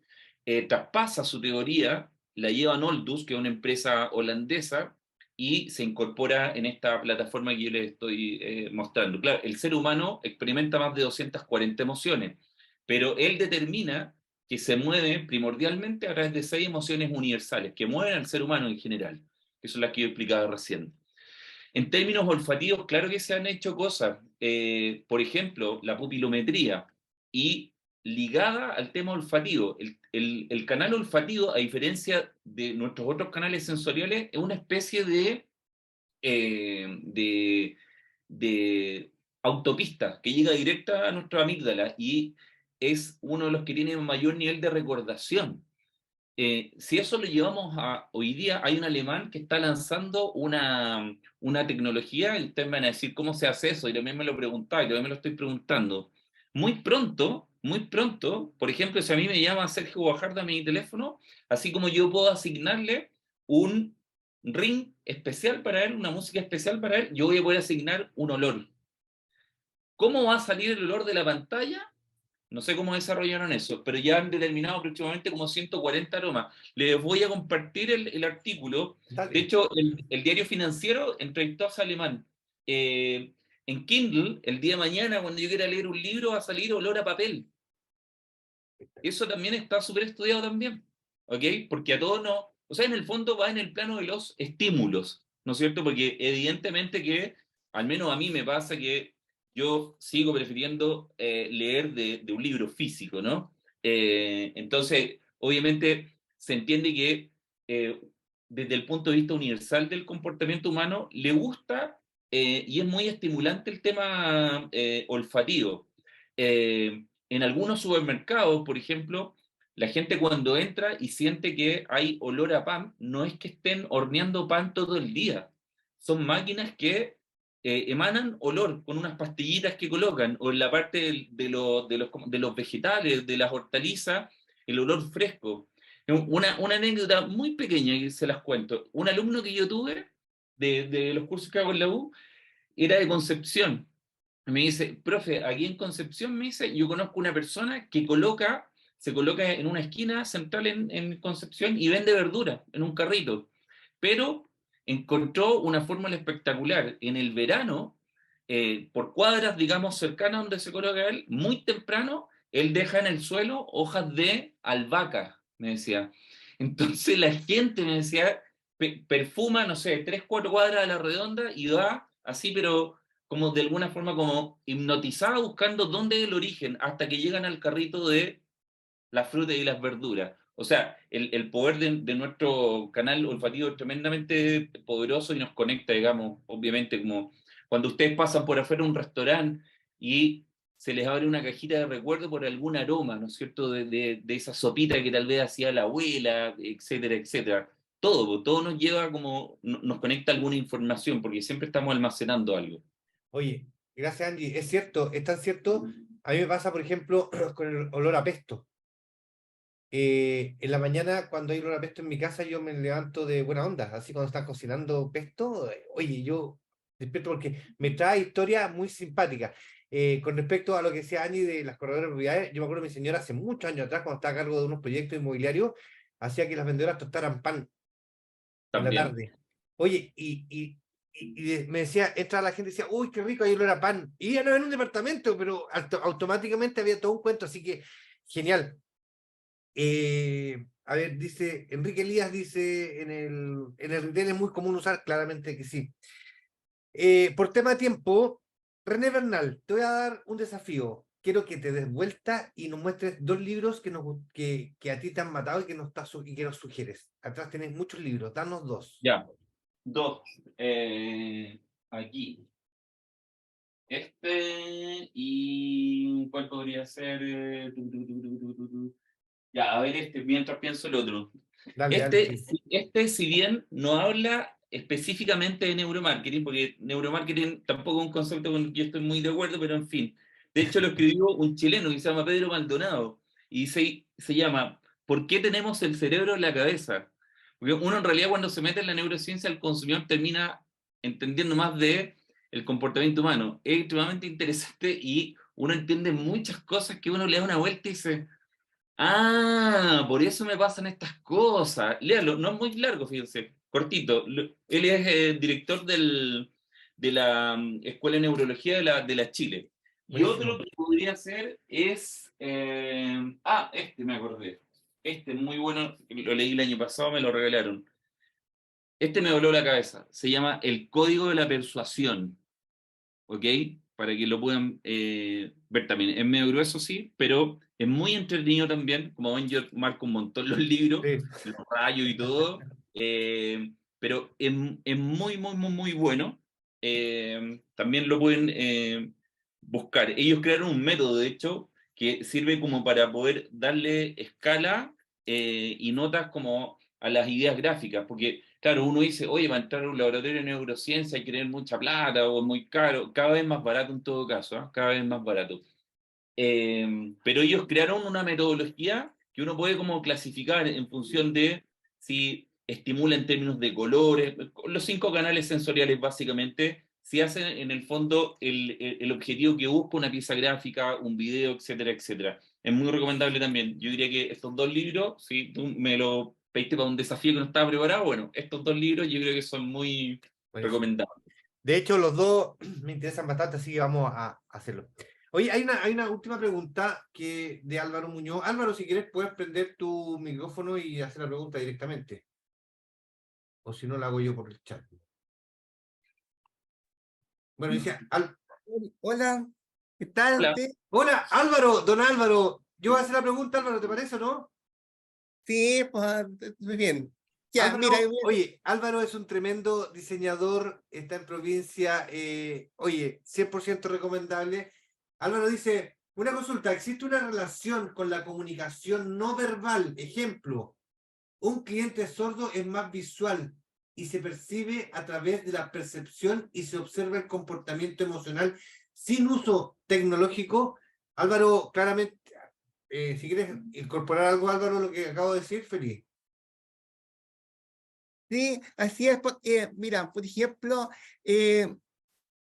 traspasa su teoría, la lleva a Noldus, que es una empresa holandesa, y se incorpora en esta plataforma que yo les estoy mostrando. Claro, el ser humano experimenta más de 240 emociones, pero él determina que se mueve primordialmente a través de 6 emociones universales, que mueven al ser humano en general, que son las que yo explicaba recién. En términos olfativos, claro que se han hecho cosas. Por ejemplo, la pupilometría y ligada al tema olfativo. El canal olfativo, a diferencia de nuestros otros canales sensoriales, es una especie de, de autopista que llega directa a nuestra amígdala y es uno de los que tiene mayor nivel de recordación. Si eso lo llevamos a hoy día, hay un alemán que está lanzando una tecnología, y ustedes me van a decir cómo se hace eso, y también me lo preguntaba, y también me lo estoy preguntando. Muy pronto, por ejemplo, si a mí me llama Sergio Guajardo a mi teléfono, así como yo puedo asignarle un ring especial para él, una música especial para él, yo voy a poder asignar un olor. ¿Cómo va a salir el olor de la pantalla? No sé cómo desarrollaron eso, pero ya han determinado aproximadamente como 140 aromas. Les voy a compartir el artículo. De Dale. hecho, el diario financiero entrevistó a ese alemán. En Kindle, el día de mañana, cuando yo quiera leer un libro, va a salir olor a papel. Eso también está súper estudiado también, ¿ok? Porque a todos no, o sea, en el fondo va en el plano de los estímulos, ¿no es cierto? Porque evidentemente que, al menos a mí me pasa que yo sigo prefiriendo leer de un libro físico, ¿no? Entonces, obviamente, se entiende que desde el punto de vista universal del comportamiento humano, le gusta y es muy estimulante el tema olfativo. En algunos supermercados, por ejemplo, la gente cuando entra y siente que hay olor a pan, no es que estén horneando pan todo el día. Son máquinas que emanan olor con unas pastillitas que colocan, o en la parte de los vegetales, de las hortalizas, el olor fresco. Una anécdota muy pequeña que se las cuento. Un alumno que yo tuve de los cursos que hago en la U era de Concepción. Me dice, profe, aquí en Concepción, me dice, yo conozco una persona que se coloca en una esquina central en Concepción y vende verdura en un carrito, pero encontró una fórmula espectacular. En el verano, por cuadras, digamos, cercanas donde se coloca él, muy temprano, él deja en el suelo hojas de albahaca, me decía. Entonces la gente, me decía, perfuma, no sé, 3, 4 cuadras a la redonda y va así, pero como de alguna forma como hipnotizada buscando dónde es el origen, hasta que llegan al carrito de las frutas y las verduras. O sea, el poder de nuestro canal olfativo es tremendamente poderoso y nos conecta, digamos, obviamente, como cuando ustedes pasan por afuera de un restaurante y se les abre una cajita de recuerdo por algún aroma, ¿no es cierto?, de esa sopita que tal vez hacía la abuela, etcétera, etcétera. Todo nos lleva como, nos conecta alguna información, porque siempre estamos almacenando algo. Oye, gracias Angie. Es cierto, es tan cierto. A mí me pasa, por ejemplo, con el olor a pesto. En la mañana, cuando hay olor a pesto en mi casa, yo me levanto de buena onda. Así cuando están cocinando pesto, oye, yo despierto porque me trae historias muy simpáticas. Con respecto a lo que decía Angie de las corredoras de propiedades, yo me acuerdo de mi señora hace muchos años atrás, cuando estaba a cargo de unos proyectos inmobiliarios, hacía que las vendedoras tostaran pan en la También. tarde. Oye, me decía, entra la gente y decía, uy, qué rico, hay olor a pan. Y ya no en un departamento, pero automáticamente había todo un cuento, así que genial. A ver, dice, Enrique Elías dice, en el retail es muy común usar, claramente que sí. Por tema de tiempo, René Bernal, te voy a dar un desafío. Quiero que te des vuelta y nos muestres 2 libros que a ti te han matado y y que nos sugieres. Atrás tenés muchos libros, danos 2. Ya. Dos. aquí. Y ¿cuál podría ser? Ya, a ver mientras pienso el otro. Dale, sí. Si bien no habla específicamente de neuromarketing, porque neuromarketing tampoco es un concepto con el que yo estoy muy de acuerdo, pero en fin. De hecho, lo escribió un chileno que se llama Pedro Maldonado, y se llama ¿Por qué tenemos el cerebro en la cabeza? Porque uno en realidad cuando se mete en la neurociencia, el consumidor termina entendiendo más de el comportamiento humano. Es extremadamente interesante y uno entiende muchas cosas que uno le da una vuelta y dice, ah, por eso me pasan estas cosas. Léalo, no es muy largo, fíjense, cortito. Él es director de la Escuela de Neurología de la Chile. Y otro Buenísimo. que podría ser es, me acordé. Este muy bueno, lo leí el año pasado, me lo regalaron. Este me voló la cabeza. Se llama El Código de la Persuasión. ¿Ok? Para que lo puedan ver también. Es medio grueso, sí, pero es muy entretenido también. Como ven, yo marco un montón los libros, Sí. los rayos y todo, pero es muy, muy, muy, muy bueno. También lo pueden buscar. Ellos crearon un método, de hecho, que sirve como para poder darle escala y notas como a las ideas gráficas, porque claro, uno dice, oye, para entrar a un laboratorio de neurociencia hay que tener mucha plata o es muy caro, cada vez más barato en todo caso, ¿eh? Cada vez más barato. Pero ellos crearon una metodología que uno puede como clasificar en función de si estimula en términos de colores, los 5 canales sensoriales básicamente, si hacen en el fondo el objetivo que busca una pieza gráfica, un video, etcétera, etcétera. Es muy recomendable también. Yo diría que estos 2 libros, si tú me lo pediste para un desafío que no estaba preparado, bueno, estos 2 libros yo creo que son muy Buenísimo. recomendables. De hecho, los dos me interesan bastante, así que vamos a hacerlo. Oye, hay una última pregunta de Álvaro Muñoz. Álvaro, si quieres, puedes prender tu micrófono y hacer la pregunta directamente. O si no, la hago yo por el chat. Bueno, dice, Hola, ¿qué tal Hola. usted? hola, Álvaro, don Álvaro. Yo voy a hacer la pregunta, Álvaro, ¿te parece o no? Sí, pues muy bien. Ya, mira, Álvaro, oye, Álvaro es un tremendo diseñador, está en provincia, oye, 100% recomendable. Álvaro dice, una consulta, ¿existe una relación con la comunicación no verbal? Ejemplo, un cliente sordo es más visual y se percibe a través de la percepción y se observa el comportamiento emocional sin uso tecnológico. Álvaro, claramente, si quieres incorporar algo, Álvaro, a lo que acabo de decir, feliz. sí, así es. Mira, por ejemplo, eh,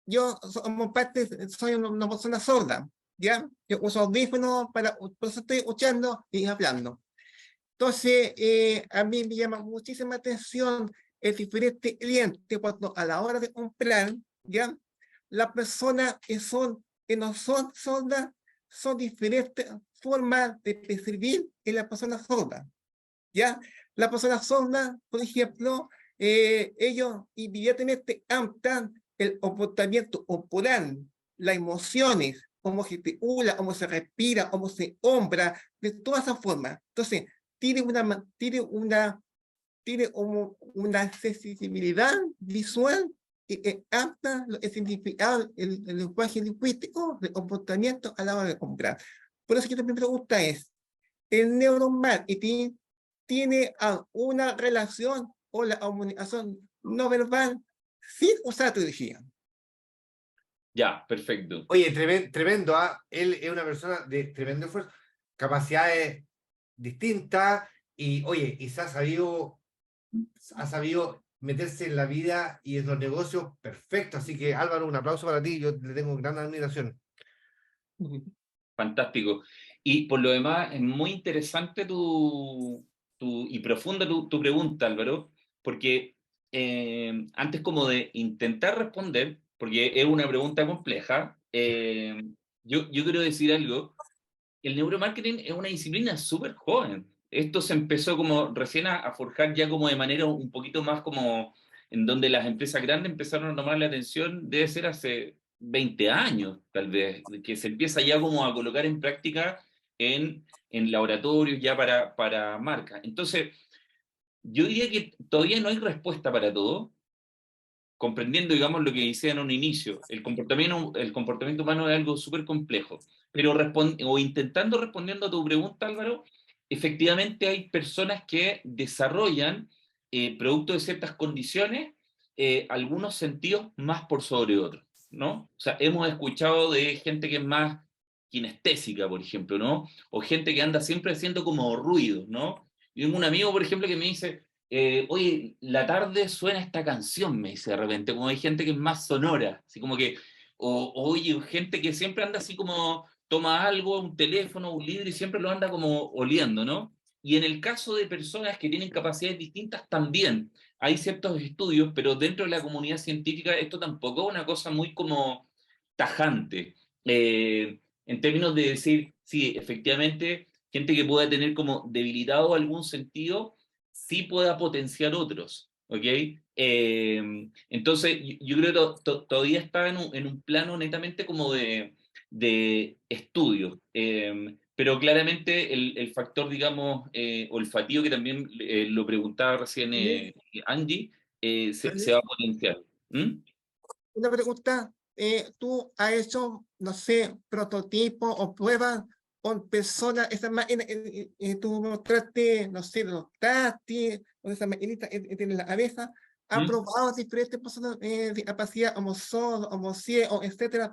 yo como parte, soy una persona sorda, ¿ya? Yo uso audífonos por eso estoy escuchando y hablando. Entonces, a mí me llama muchísima atención el diferente cliente cuando a la hora de comprar, ¿ya? Las personas que no son sordas, son diferentes formas de percibir en la persona sorda, ¿ya? La persona sorda, por ejemplo, ellos inmediatamente captan el comportamiento corporal, las emociones, cómo gesticula, cómo se respira, cómo se hombra, de todas esas formas. Entonces, tiene una sensibilidad visual que capta el significado, el lenguaje lingüístico, el comportamiento a la hora de comprar. Por eso que mi pregunta es, ¿el neuromarketing tiene alguna relación con la comunicación no verbal sin usar tecnología? Ya, perfecto. Oye, tremendo, ¿ah? Él es una persona de tremendo esfuerzo, capacidades distintas y, oye, y ha sabido meterse en la vida y en los negocios perfecto. Así que, Álvaro, un aplauso para ti. Yo le tengo gran admiración. Fantástico. Y por lo demás, es muy interesante y profunda tu pregunta, Álvaro, porque antes como de intentar responder, porque es una pregunta compleja, yo quiero decir algo. El neuromarketing es una disciplina súper joven. Esto se empezó como recién a forjar ya como de manera un poquito más como en donde las empresas grandes empezaron a tomar la atención, debe ser hace 20 años, tal vez, que se empieza ya como a colocar en práctica en laboratorios ya para marcas. Entonces, yo diría que todavía no hay respuesta para todo, comprendiendo, digamos, lo que decía en un inicio. El comportamiento humano es algo súper complejo, pero intentando respondiendo a tu pregunta, Álvaro, efectivamente hay personas que desarrollan, producto de ciertas condiciones, algunos sentidos más por sobre otros, ¿no? O sea, hemos escuchado de gente que es más kinestésica, por ejemplo, ¿no? O gente que anda siempre haciendo como ruidos, ¿no? Yo tengo un amigo, por ejemplo, que me dice, oye, la tarde suena esta canción, me dice de repente, como hay gente que es más sonora, así como que, oye, gente que siempre anda así como, toma algo, un teléfono, un libro, y siempre lo anda como oliendo, ¿no? Y en el caso de personas que tienen capacidades distintas también, hay ciertos estudios, pero dentro de la comunidad científica esto tampoco es una cosa muy como tajante, en términos de decir, sí, efectivamente, gente que pueda tener como debilitado algún sentido, sí pueda potenciar otros, ¿ok? Entonces, yo creo que todavía está en un plano netamente como de estudio, pero claramente el factor, digamos, olfativo, que también lo preguntaba recién René, Angie, se René, va a potenciar. ¿Mm? una pregunta, ¿tú has hecho, no sé, prototipos o pruebas con personas, esa máquina, tú mostraste, no sé, los táctiles, o esa maquinita que tiene la cabeza, ¿has ¿Mm? probado diferentes personas de capacidad homosordo, homociego, etcétera?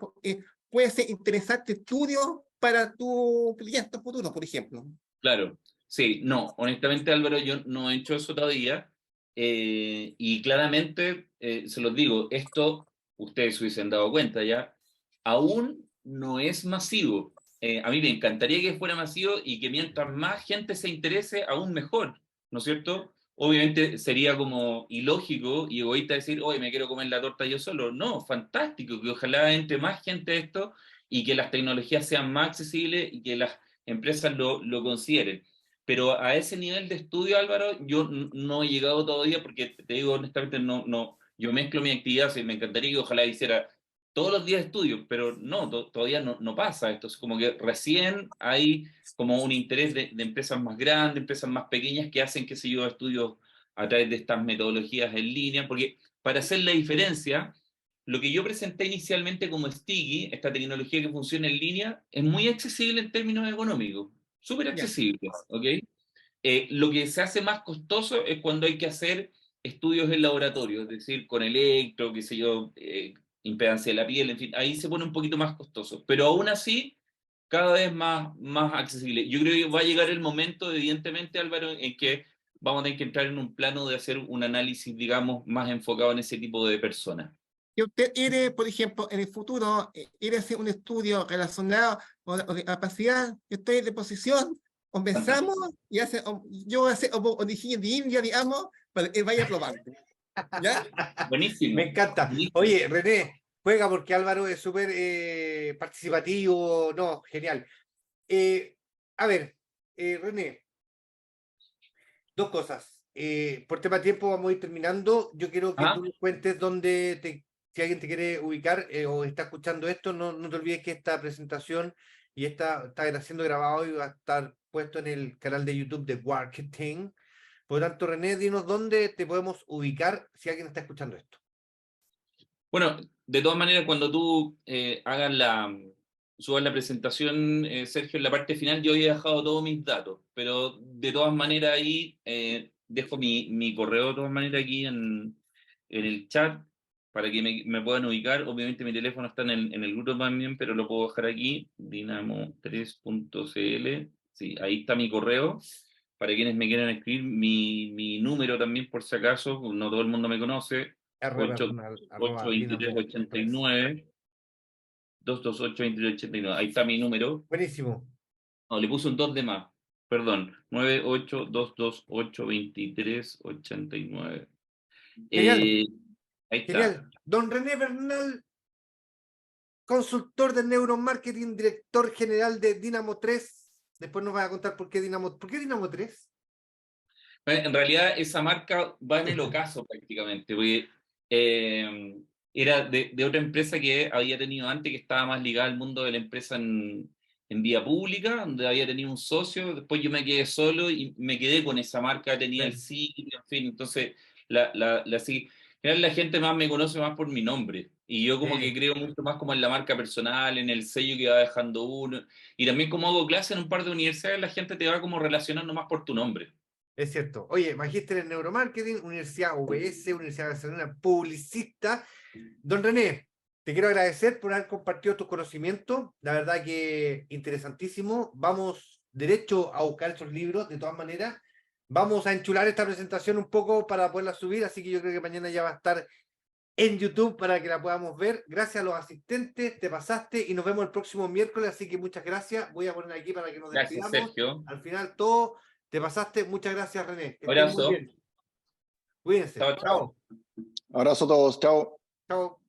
Puede ser interesante estudio para tu cliente futuro, por ejemplo. Claro, sí, no, honestamente Álvaro, yo no he hecho eso todavía, y claramente, se los digo, esto, ustedes se hubiesen dado cuenta ya, aún no es masivo. A mí me encantaría que fuera masivo y que mientras más gente se interese, aún mejor, ¿no es cierto? Obviamente sería como ilógico y egoísta decir, oye, me quiero comer la torta yo solo. No, fantástico, que ojalá entre más gente esto y que las tecnologías sean más accesibles y que las empresas lo consideren. Pero a ese nivel de estudio, Álvaro, yo no he llegado todavía porque te digo honestamente, yo mezclo mi actividad, me encantaría que ojalá hiciera todos los días estudio, pero no, todavía no pasa esto. Es como que recién hay como un interés de empresas más grandes, empresas más pequeñas que hacen, qué sé yo, estudios a través de estas metodologías en línea, porque para hacer la diferencia, lo que yo presenté inicialmente como Sticky, esta tecnología que funciona en línea, es muy accesible en términos económicos, súper Ya. accesible, ¿ok? Lo que se hace más costoso es cuando hay que hacer estudios en laboratorio, es decir, con electro, qué sé yo, impedancia de la piel, en fin, ahí se pone un poquito más costoso, pero aún así, cada vez más accesible. Yo creo que va a llegar el momento, evidentemente, Álvaro, en que vamos a tener que entrar en un plano de hacer un análisis, digamos, más enfocado en ese tipo de personas. Que usted quiere, por ejemplo, en el futuro, quiere hacer un estudio relacionado con la capacidad, que estoy de posición, conversamos y yo hace origen de India, digamos, para que vaya probando. ¿Ya? Me Buenísimo. encanta. Buenísimo. Oye, René, juega porque Álvaro es súper participativo, no, genial. A ver, René, dos cosas. Por tema de tiempo vamos a ir terminando. Yo quiero que Ah, tú nos cuentes si alguien te quiere ubicar o está escuchando esto, no te olvides que esta presentación y está siendo grabado y va a estar puesto en el canal de YouTube de Marketing. Por lo tanto, René, dinos dónde te podemos ubicar si alguien está escuchando esto. bueno, de todas maneras, cuando tú subas la presentación, Sergio, en la parte final yo había dejado todos mis datos, pero de todas maneras ahí dejo mi correo de todas maneras aquí en el chat para que me puedan ubicar. Obviamente mi teléfono está en el grupo también, pero lo puedo dejar aquí, dinamo3.cl. Sí, ahí está mi correo. Para quienes me quieran escribir, mi número también, por si acaso, no todo el mundo me conoce, Arroba Dinamo 3. 823-89, 228-2389. Ahí está mi número. Buenísimo. No, le puse un 2 de más. Perdón, 98-228-2389. Genial, Ahí está. genial. Don René Bernal, consultor de neuromarketing, director general de Dinamo 3. Después nos va a contar por qué Dinamo 3. En realidad, esa marca va en el ocaso prácticamente, porque era de otra empresa que había tenido antes, que estaba más ligada al mundo de la empresa en vía pública, donde había tenido un socio. Después yo me quedé solo y me quedé con esa marca, tenía el Bueno, sitio, en fin, entonces la seguí. general la gente más me conoce más por mi nombre. Y yo como que Sí. creo mucho más como en la marca personal, en el sello que va dejando uno. Y también como hago clase en un par de universidades, la gente te va como relacionando más por tu nombre. Es cierto. Oye, magíster en neuromarketing, Universidad UBS, Universidad de Barcelona, publicista. Don René, te quiero agradecer por haber compartido tus conocimientos. La verdad que interesantísimo. Vamos derecho a buscar esos libros, de todas maneras. Vamos a enchular esta presentación un poco para poderla subir, así que yo creo que mañana ya va a estar en YouTube para que la podamos ver. Gracias a los asistentes, te pasaste y nos vemos el próximo miércoles, así que muchas gracias. Voy a poner aquí para que nos Gracias, despidamos. Sergio. Al final todo, te pasaste. Muchas gracias, René. Que estén muy Abrazo. bien. Cuídense. Chao, chao. Chao. Abrazo a todos, chao. Chao.